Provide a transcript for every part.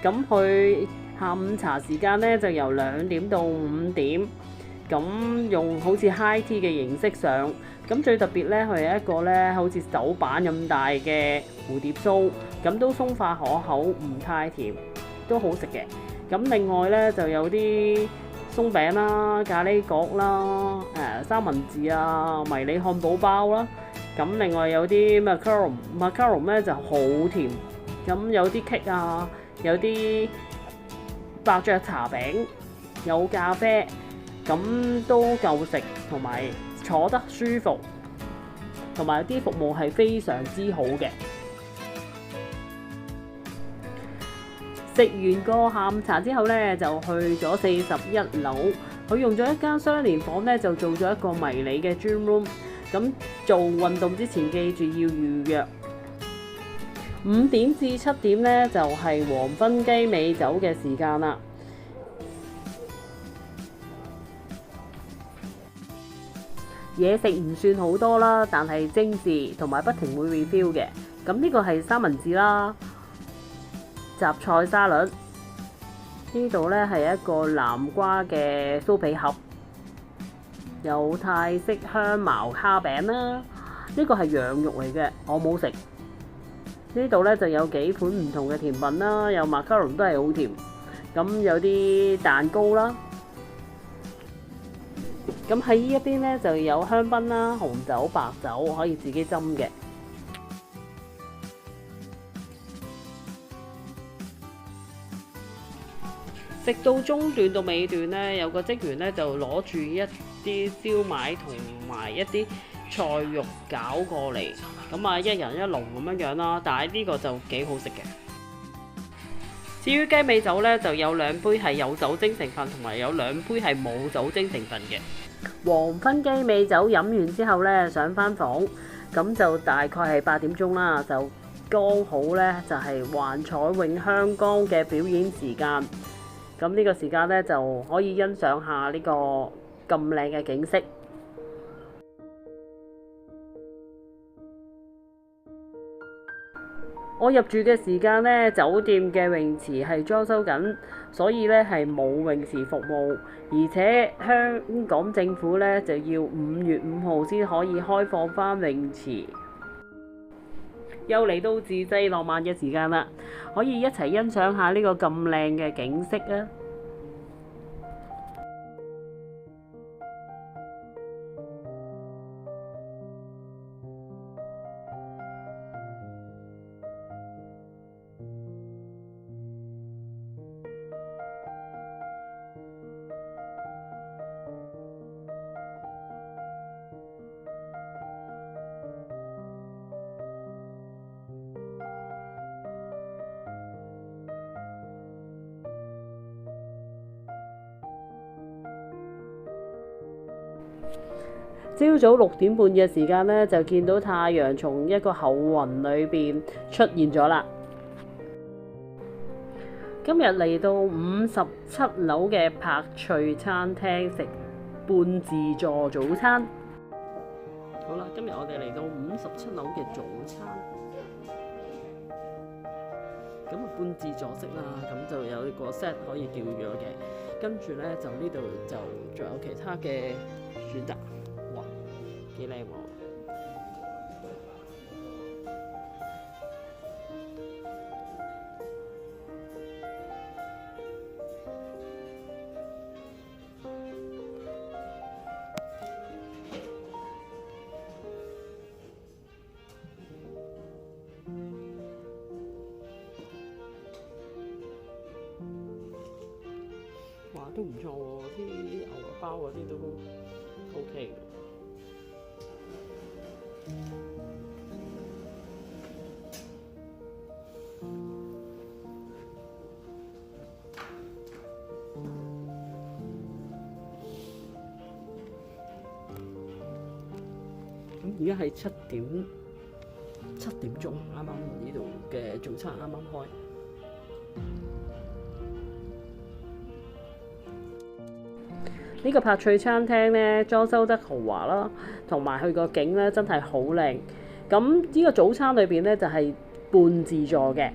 咁佢下午茶時間呢，就由2點到5點，咁用好似 high tea 嘅形式上。咁最特別呢，佢係一個呢好似手板咁大嘅蝴蝶酥，咁都鬆化可口，唔太甜，都好食嘅。咁另外呢，就有啲鬆餅啦、咖喱角啦、三文治啊、迷你漢堡包啦。咁另外有啲 macaron 咧就好甜。咁有啲 cake 啊，有啲伯爵茶餅，有咖啡，咁都夠食，同埋坐得舒服，同埋啲服務係非常之好嘅。食完個下午茶之後呢，就去咗41樓，佢用咗一間雙連房呢，就做咗一個迷你嘅 gym room。咁做運動之前記住要預約。5點至7點呢，就係黃昏雞尾酒嘅時間啦。嘢食唔算好多啦，但係精緻同埋不停會 refill 嘅。咁呢個係三文治啦。雜菜沙律，呢度呢係一個南瓜嘅酥皮盒，有泰式香茅蝦餅啦，呢個係羊肉嚟嘅，我冇食。呢度呢就有幾款唔同嘅甜品啦，有 macaron 都係好甜，咁有啲蛋糕啦。咁喺呢一邊呢就有香檳啦、紅酒、白酒可以自己斟嘅。食到中段到尾段呢，有個職員呢就攞住一啲燒賣同埋一啲菜肉餃過嚟，咁啊一人一籠咁樣啦。但係呢個就幾好食嘅。至於雞尾酒呢，就有2杯係有酒精成分，同埋有2杯係冇酒精成分嘅。黃昏雞尾酒飲完之後呢，上返房，咁就大概係8點鐘啦，就剛好呢，就係幻彩詠香江嘅表演時間。咁呢個時間呢，就可以欣賞下呢個咁靚嘅景色。我入住嘅時間呢，酒店嘅泳池係裝修緊，所以呢係冇泳池服務，而且香港政府呢就要5月5號先可以開放返泳池。又嚟到自製浪漫嘅時間啦，可以一齊欣賞下呢個咁靚嘅景色啊！朝早6點半嘅時間呢，就見到太陽從一個厚雲裏邊出現咗啦。今日嚟到57樓嘅柏翠餐廳食半自助早餐。好啦，今日我哋嚟到57樓嘅早餐，咁半自助式啦，咁就有個 set 可以叫咗嘅，跟住呢，就呢度就仲有其他嘅選擇。哇，幾靚喎！哇，都唔錯喎，啲牛肉包嗰啲都 OK 嘅。咁而家係7點鐘，啱啱呢度嘅早餐啱啱開。呢個柏翠餐廳呢，裝修得豪華啦，同埋佢個景呢真係好靚。咁呢個早餐裏邊呢，就係半自助嘅，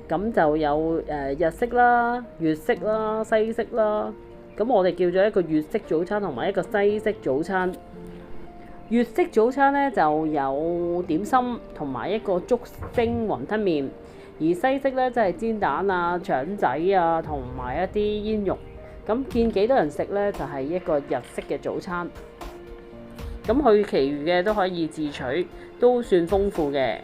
咁就有日式啦、粵式啦、西式啦。咁我哋叫咗一個粵式早餐同埋一個西式早餐。粵式早餐呢就有點心同埋一個竹升雲吞麵，而西式呢即係煎蛋啊、腸仔啊同埋一啲煙肉。咁見幾多人食呢，就係一個日式嘅早餐。咁佢其餘嘅都可以自取，都算豐富嘅。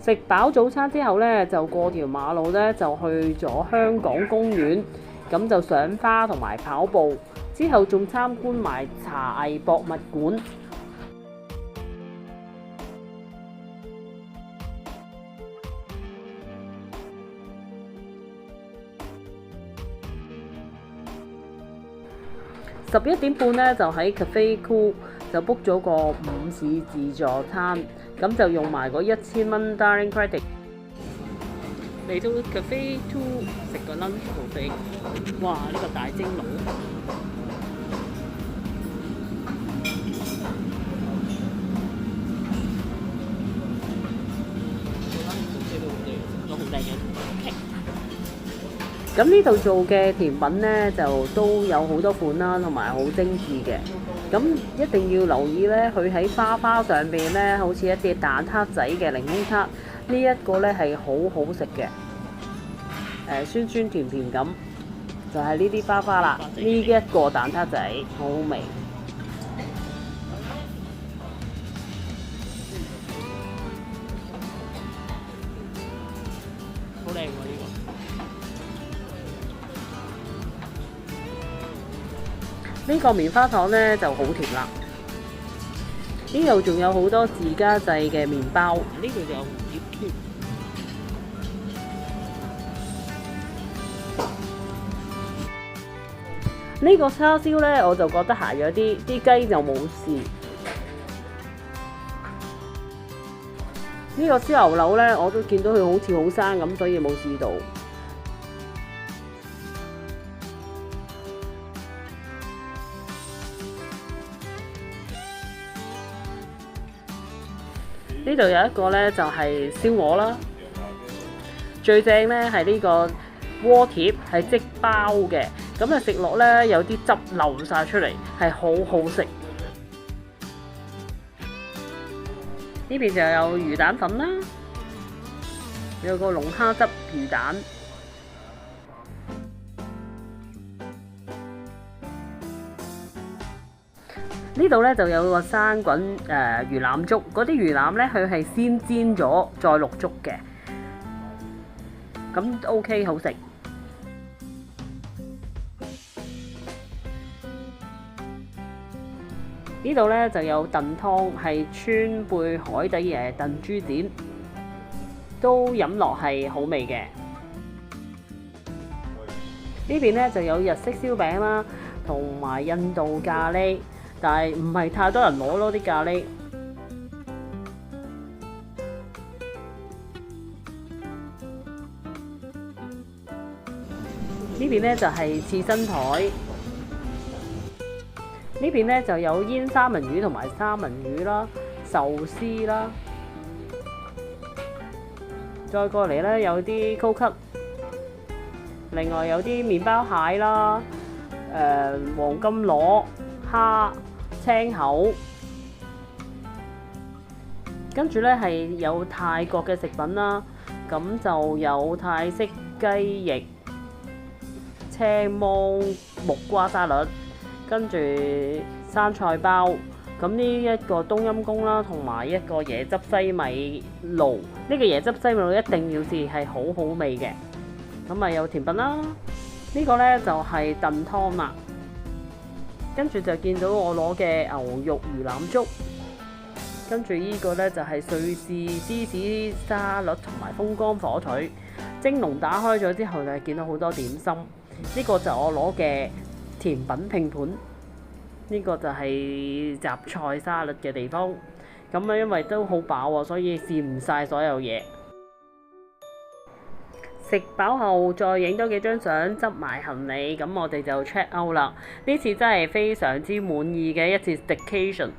食飽早餐之後呢，就過條馬路呢，就去咗香港公園，咁就賞花同埋跑步，之後仲參觀埋茶藝博物館。11點半呢，就喺 Cafe Cool 就 book 咗個午市自助餐，咁就用埋嗰1000蚊 Dining Credit 嚟到 Cafe Two 食個 lunch buffet。哇！呢個大蒸爐，都好靚嘅。咁呢度做嘅甜品呢，就都有好多款啦，同埋好精緻嘅。咁一定要留意呢，佢喺花上邊呢，好似一啲蛋撻仔嘅檸檬撻，呢一個呢係好好食嘅。酸酸甜甜咁，就係呢啲花啦。呢一個蛋撻仔好好味，好靚喎呢個。呢個棉花糖呢就好甜啦。呢度仲有好多自家製嘅麵包，呢度就有蝴蝶添。呢個叉燒呢，我就覺得鹹咗啲，啲雞就冇事。呢個燒牛柳呢，我都見到佢好似好生咁，所以冇試到。呢度有一個呢，就係燒鵝啦，最正呢係呢個鍋貼係即包嘅，咁啊食落呢，有啲汁流晒出嚟，係好好食。呢邊就有魚蛋粉啦，有個龍蝦汁魚蛋。呢度呢就有個生滾魚腩粥，嗰啲魚腩呢，佢係先煎咗再淥粥嘅，咁 OK 好食。呢度呢就有燉湯，係川貝海底燉豬展，都飲落係好味嘅。呢邊呢就有日式燒餅啦，同埋印度咖喱。但係唔係太多人攞咯啲咖喱。呢邊呢就係刺身台，呢邊呢就有煙三文魚同埋三文魚啦、壽司啦。再過嚟呢有啲高級，另外有啲麵包蟹啦、黃金螺、蝦、青口，跟住呢係有泰國嘅食品啦，咁就有泰式雞翼、青芒木瓜沙律，跟住生菜包，咁呢一個冬陰功啦，同埋一個椰汁西米露，呢個椰汁西米露一定要試，係好好味嘅。咁啊有甜品啦，呢個呢就係燉湯啦。跟住就見到我攞嘅牛肉魚腩粥，跟住呢個呢就係瑞士芝士沙律同埋風乾火腿。蒸籠打開咗之後就見到好多點心，呢個就我攞嘅甜品拼盤，呢個就係雜菜沙律嘅地方。咁啊因為都好飽喎，所以試唔晒所有嘢。食飽後再影多幾張相，執埋行李，咁我哋就 check out 啦。呢次真係非常之滿意嘅一次 staycation。